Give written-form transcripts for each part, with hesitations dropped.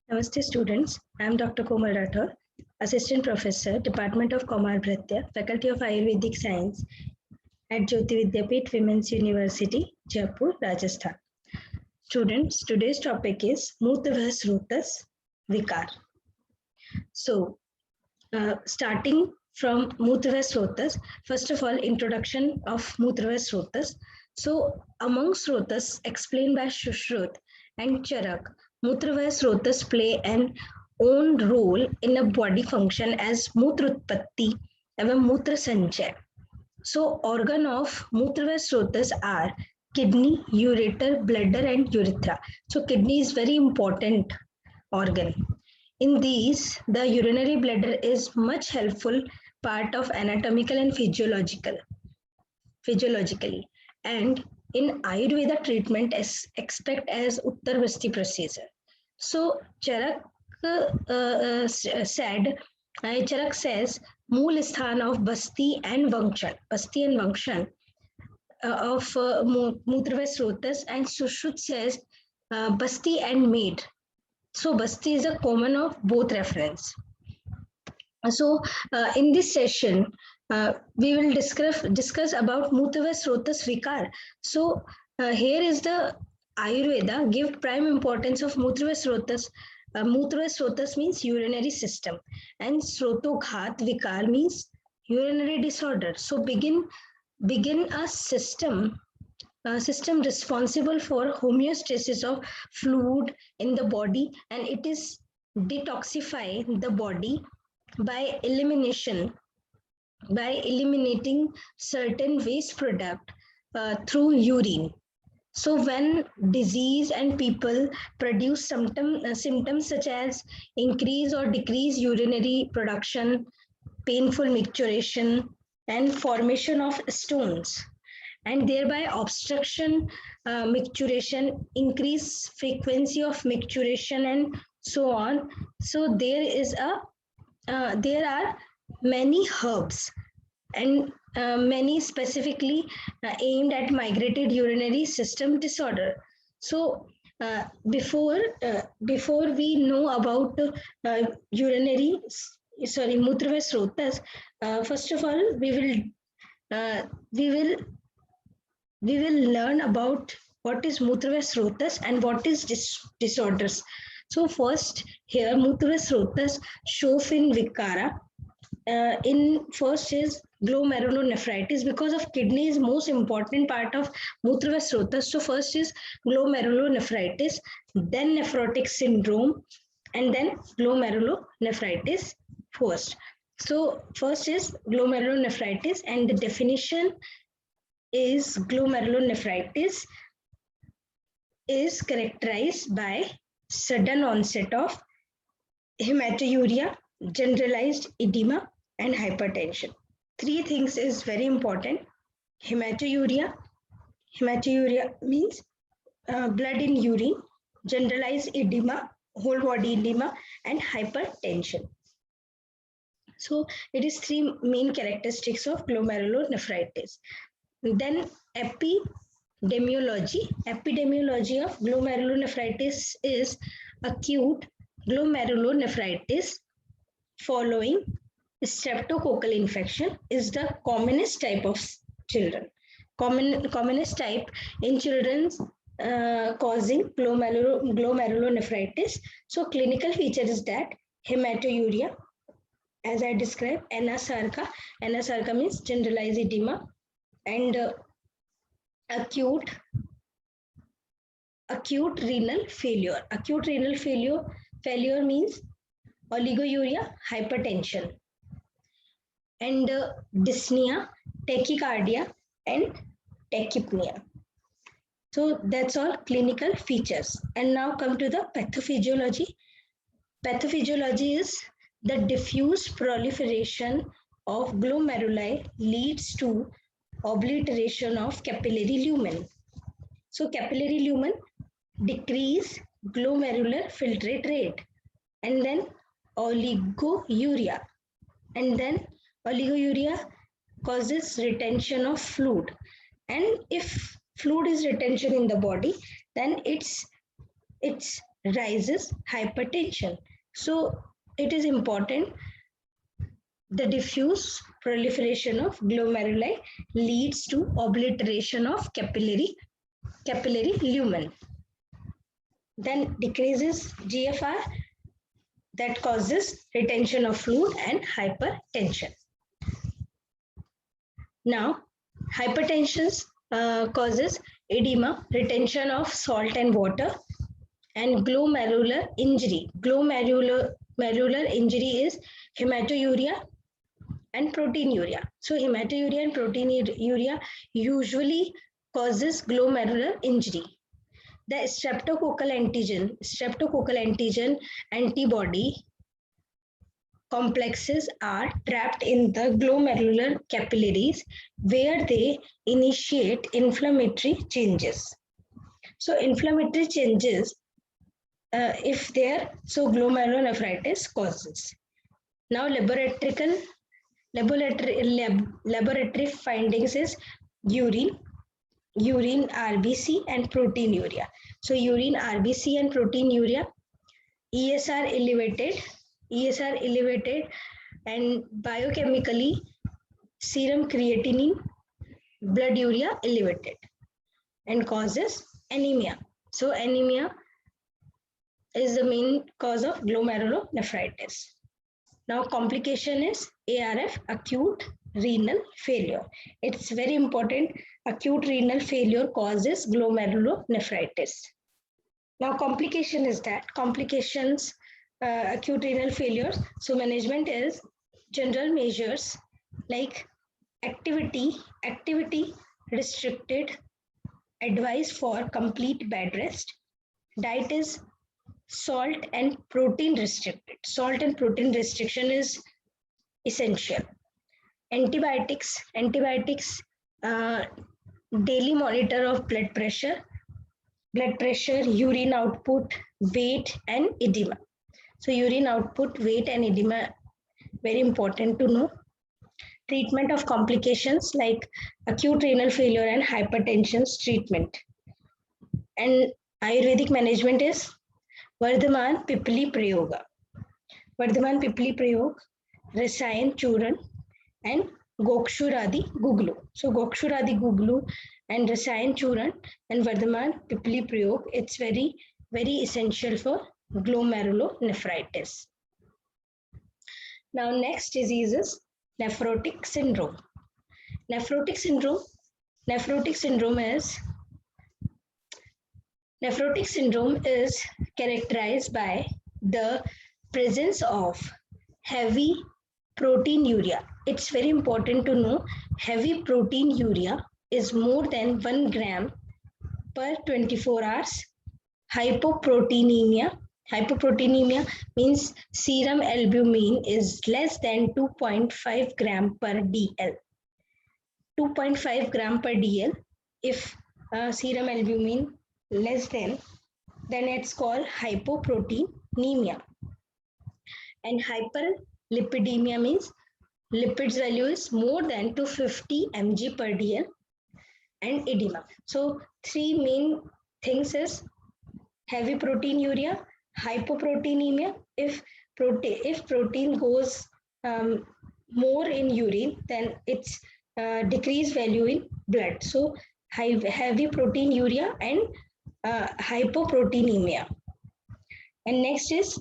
Namaste students, I am Dr. Komal Rathore, Assistant Professor, Department of Kamal Bhratya, Faculty of Ayurvedic Science at Jyoti Vidyapeeth Women's University, Jaipur, Rajasthan. Students, today's topic is Mutravas Rotas Vikar. So, starting from Mutravas Rotas, first of all, introduction of Mutravas Rotas. So, among Rotas explained by Shushruth and Charak, Mutravas Rotas play an own role in a body function as Mutrutpatti and Mutra Sanchay. So, organ of Mutravas Rotas are kidney, ureter, bladder, and urethra. So, kidney is very important organ. In these, the urinary bladder is much helpful part of anatomical and physiologically. And in Ayurveda treatment is expect as Uttarvasti procedure. So Charak Charak says Mool Sthan of Basti and Vangshan of Mutravas Rotas, and Sushruth says Basti and Maid. So Basti is a common of both reference. So in this session, we will discuss about Mutravas Rotas Vikar. So here is the Ayurveda give prime importance of Mutravas Rotas. Mutravas Rotas means urinary system, and Srotoghat Vikar means urinary disorder. So begin a system responsible for homeostasis of fluid in the body, and it is detoxify the body by eliminating certain waste product through urine. So when disease and people produce symptoms such as increase or decrease urinary production, painful micturition, and formation of stones, and thereby obstruction, micturition, increase frequency of micturition, and so on. So there are many herbs and many specifically aimed at migrated urinary system disorder. So before we know about Mutravas Rotas, first of all we will learn about what is Mutravas Rotas and what is disorders. So first here Mutravas Rotas show in Vikara. In first is glomerulonephritis, because of kidney is most important part of Mutravas Rotas. So first is glomerulonephritis, then nephrotic syndrome, and then glomerulonephritis first. So first is glomerulonephritis, and the definition is glomerulonephritis is characterized by sudden onset of hematuria, generalized edema, and hypertension. Three things is very important. Hematuria means blood in urine, generalized edema, whole body edema, and hypertension. So it is three main characteristics of glomerulonephritis. Then epidemiology of glomerulonephritis is acute glomerulonephritis following streptococcal infection is the commonest type of children. Commonest type in children causing glomerulonephritis. So clinical feature is that hematuria, as I described, anasarca means generalized edema, and acute renal failure. Acute renal failure means oliguria, hypertension, and dyspnea, tachycardia, and tachypnea. So that's all clinical features. And now come to the pathophysiology. Pathophysiology is the diffuse proliferation of glomeruli leads to obliteration of capillary lumen. So capillary lumen decrease glomerular filtrate rate, and then oliguria, and then oliguria causes retention of fluid, and if fluid is retention in the body, then it's rises hypertension. So it is important. The diffuse proliferation of glomeruli leads to obliteration of capillary lumen. Then decreases GFR, that causes retention of fluid and hypertension. Now, hypertension causes edema, retention of salt and water, and glomerular injury. Glomerular injury is hematuria and proteinuria. So hematuria and proteinuria usually causes glomerular injury. The streptococcal antigen antibody complexes are trapped in the glomerular capillaries where they initiate inflammatory changes. So inflammatory changes, if there, so glomerulonephritis causes. Now laboratory findings is urine RBC and proteinuria. So urine RBC and proteinuria, ESR elevated, and biochemically serum creatinine, blood urea elevated, and causes anemia. So anemia is the main cause of glomerulonephritis. Now complication is ARF, acute renal failure. It's very important. Acute renal failure causes glomerulonephritis. Now complication is that complications, acute renal failure. So management is general measures like activity restricted, advice for complete bed rest. Diet is salt and protein restricted. Salt and protein restriction is essential. Antibiotics, daily monitor of blood pressure, urine output, weight, and edema. So urine output, weight, and edema, very important to know. Treatment of complications like acute renal failure and hypertension's treatment. And Ayurvedic management is Vardhaman Pipli Prayoga. Vardhaman Pipli Prayog, Rasayan Churan, and Gokshuradi Guglu. So Gokshuradi Guglu and Rasayan Churan and Vardhaman Pipli Prayog, it's very, very essential for glomerulonephritis. Now next disease is nephrotic syndrome. Nephrotic syndrome is characterized by the presence of heavy proteinuria. It's very important to know heavy proteinuria is more than 1 gram per 24 hours. Hypoproteinemia means serum albumin is less than 2.5 gram per dl. 2.5 gram per dl, if serum albumin less than, then it's called hypoproteinemia. And hyperlipidemia means lipids value is more than 250 mg per dl, and edema. So three main things is heavy proteinuria, hypoproteinemia. If protein goes more in urine, then it's decreased value in blood. So heavy proteinuria and hypoproteinemia. And next is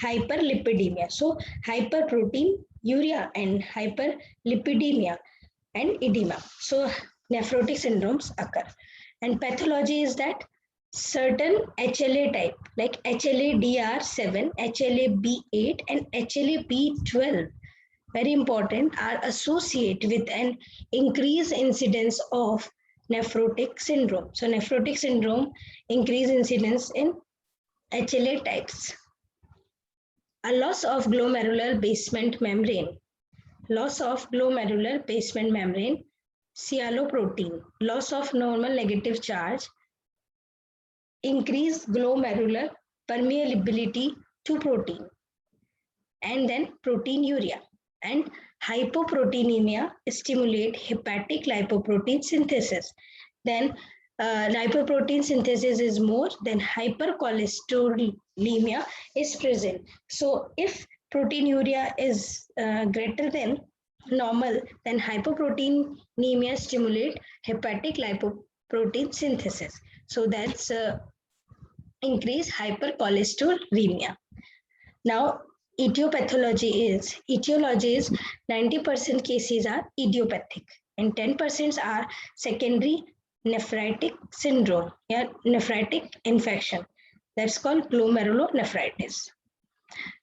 hyperlipidemia. So hyperproteinuria and hyperlipidemia and edema. So nephrotic syndromes occur. And pathology is that certain HLA type like HLA-DR7, HLA-B8 and HLA-B12, very important, are associated with an increased incidence of nephrotic syndrome. So nephrotic syndrome, increased incidence in HLA types. A loss of glomerular basement membrane, sialoprotein, loss of normal negative charge, increased glomerular permeability to protein, and then proteinuria. And hypoproteinemia stimulate hepatic lipoprotein synthesis. Then lipoprotein synthesis is more, then hypercholesterolemia is present. So if proteinuria is greater than normal, then hypoproteinemia stimulate hepatic lipoprotein synthesis. So that's increase hypercholesterolemia. Now, etiology is 90% cases are idiopathic and 10% are secondary nephritic syndrome, nephritic infection. That's called glomerulonephritis.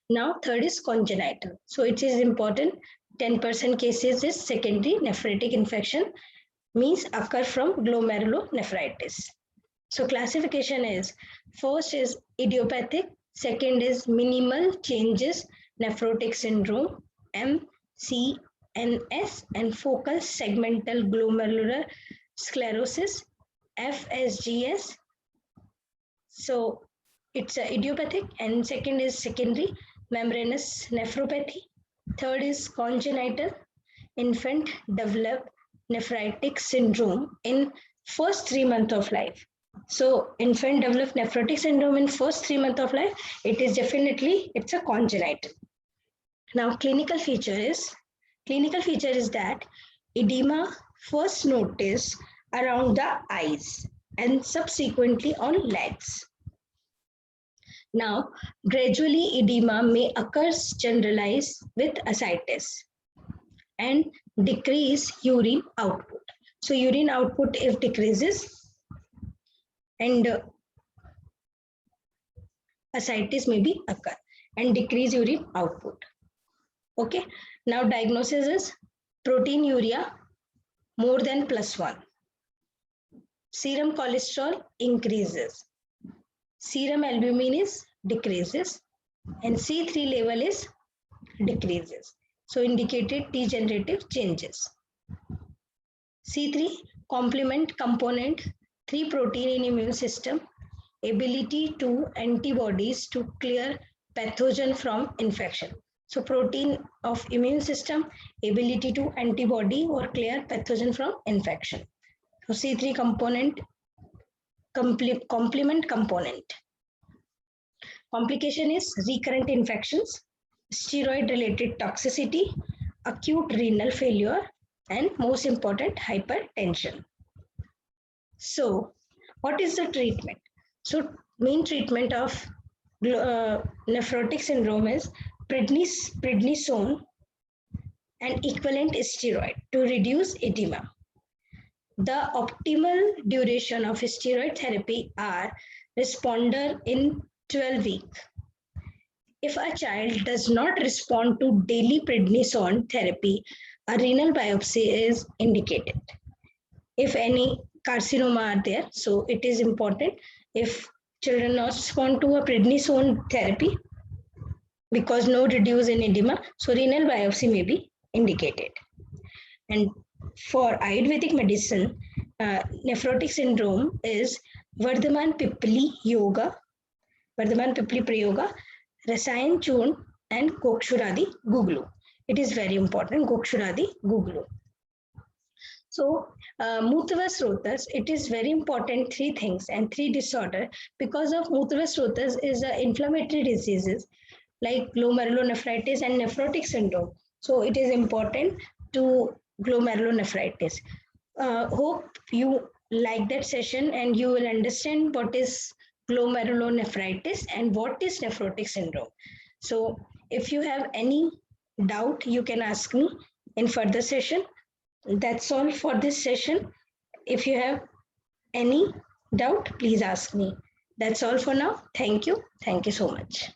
Now, third is congenital. So it is important. 10% cases is secondary nephritic infection, means occur from glomerulonephritis. So classification is, first is idiopathic, second is minimal changes nephrotic syndrome, MCNS, and focal segmental glomerular sclerosis, FSGS. So it's idiopathic, and second is secondary membranous nephropathy. Third is congenital, infant develop nephritic syndrome in first 3 months of life. So infant develop nephrotic syndrome in first 3 months of life, it's a congenital. Now clinical feature is that edema first noticed around the eyes and subsequently on legs. Now gradually edema may occur generalized with ascites and decrease urine output. So urine output if decreases, and ascites may be occur and decrease urine output. Okay. Now diagnosis is proteinuria more than +1. Serum cholesterol increases. Serum albumin is decreases, and C3 level is decreases. So indicated degenerative changes. C3 complement component 3 protein in immune system, ability to antibodies to clear pathogen from infection. So protein of immune system, ability to antibody or clear pathogen from infection. So C3 component, complement component. Complication is recurrent infections, steroid related toxicity, acute renal failure, and most important, hypertension. So what is the treatment? So main treatment of nephrotic syndrome is prednisone and equivalent steroid to reduce edema. The optimal duration of steroid therapy are responder in 12 weeks. If a child does not respond to daily prednisone therapy, a renal biopsy is indicated. If any carcinoma are there, so it is important. If children not respond to a prednisone therapy because no reduce in edema, so renal biopsy may be indicated. And for Ayurvedic medicine, nephrotic syndrome is Vardhaman Pipli Prayoga, Rasayan Churn, and Gokshuradi Guglu. It is very important, Gokshuradi Guglu. So Mutrava Srotas, it is very important 3 things and 3 disorder because of Mutrava Srotas is inflammatory diseases like glomerulonephritis and nephrotic syndrome. So it is important to glomerulonephritis. Hope you like that session and you will understand what is glomerulonephritis and what is nephrotic syndrome. So if you have any doubt, you can ask me in further session. That's all for this session. If you have any doubt, please ask me. That's all for now. Thank you. Thank you so much.